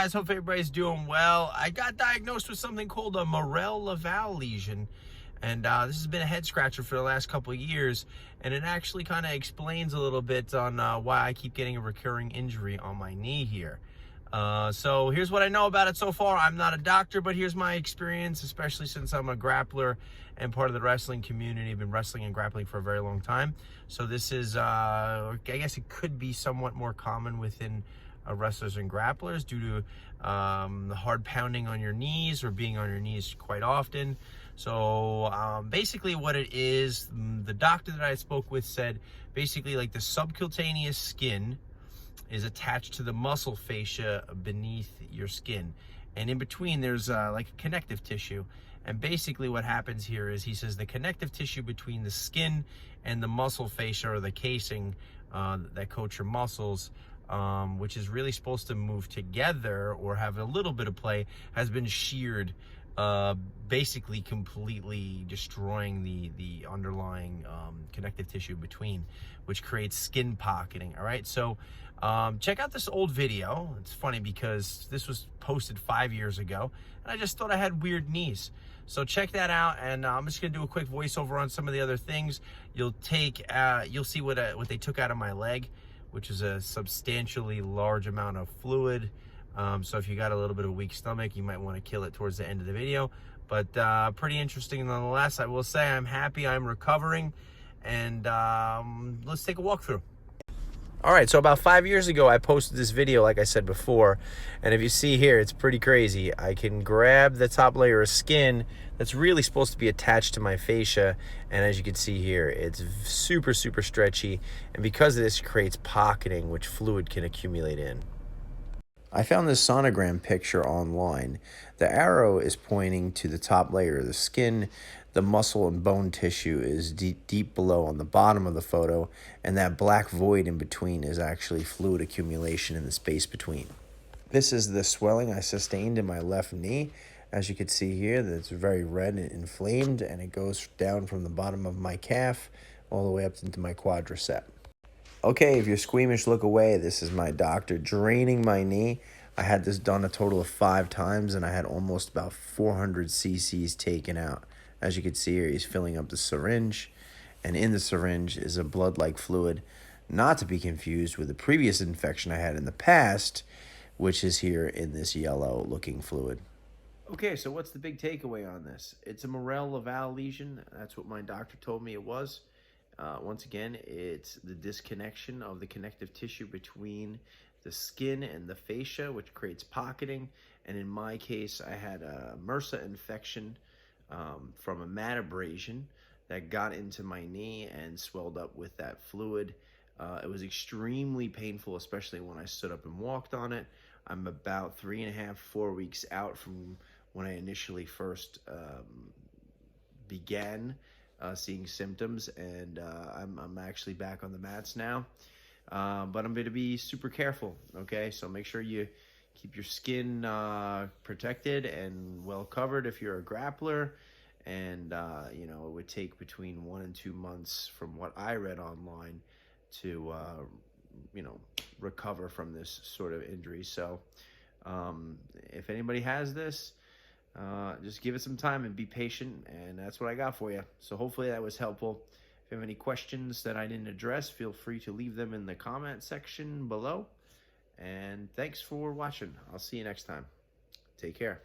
Guys, hope everybody's doing well. I got diagnosed with something called a Morel Lavallee lesion, and this has been a head scratcher for the last couple of years, and it actually kind of explains a little bit on why I keep getting a recurring injury on my knee here. So here's what I know about it so far. I'm not a doctor, but here's my experience, especially since I'm a grappler and part of the wrestling community. I've been wrestling and grappling for a very long time. So this is, I guess it could be somewhat more common within wrestlers and grapplers due to the hard pounding on your knees or being on your knees quite often. So basically what it is, the doctor that I spoke with said basically like the subcutaneous skin is attached to the muscle fascia beneath your skin, and in between there's like a connective tissue. And basically what happens here is, he says, the connective tissue between the skin and the muscle fascia, or the casing that coats your muscles, which is really supposed to move together or have a little bit of play, has been sheared, basically completely destroying the underlying connective tissue between, which creates skin pocketing. All right, so check out this old video. It's funny because this was posted 5 years ago, and I just thought I had weird knees. So check that out, and I'm just gonna do a quick voiceover on some of the other things. You'll see what they took out of my leg, which is a substantially large amount of fluid. So if you got a little bit of a weak stomach, you might want to kill it towards the end of the video. But pretty interesting nonetheless. I will say I'm happy I'm recovering, and let's take a walkthrough. All right, so about 5 years ago, I posted this video, like I said before, and if you see here, it's pretty crazy. I can grab the top layer of skin that's really supposed to be attached to my fascia, and as you can see here, it's super, super stretchy, and because of this, it creates pocketing, which fluid can accumulate in. I found this sonogram picture online. The arrow is pointing to the top layer of the skin. The muscle and bone tissue is deep below on the bottom of the photo, and that black void in between is actually fluid accumulation in the space between. This is the swelling I sustained in my left knee. As you can see here, that's very red and inflamed, and it goes down from the bottom of my calf all the way up into my quadricep. Okay, if you're squeamish, look away. This is my doctor draining my knee. I had this done a total of 5 times, and I had almost about 400 cc's taken out. As you can see here, he's filling up the syringe, and in the syringe is a blood-like fluid, not to be confused with the previous infection I had in the past, which is here in this yellow-looking fluid. Okay, so what's the big takeaway on this? It's a Morel Lavallee lesion. That's what my doctor told me it was. Once again, it's the disconnection of the connective tissue between the skin and the fascia, which creates pocketing. And in my case, I had a MRSA infection from a mat abrasion that got into my knee and swelled up with that fluid. It was extremely painful, especially when I stood up and walked on it. I'm about 3.5, 4 weeks out from when I initially first began seeing symptoms, and I'm actually back on the mats now, but I'm going to be super careful. Okay, so make sure you keep your skin protected and well covered if you're a grappler, and you know, it would take between 1 and 2 months from what I read online to you know, recover from this sort of injury. So if anybody has this, just give it some time and be patient, and that's what I got for you. So hopefully that was helpful. If you have any questions that I didn't address, feel free to leave them in the comment section below. And thanks for watching. I'll see you next time. Take care.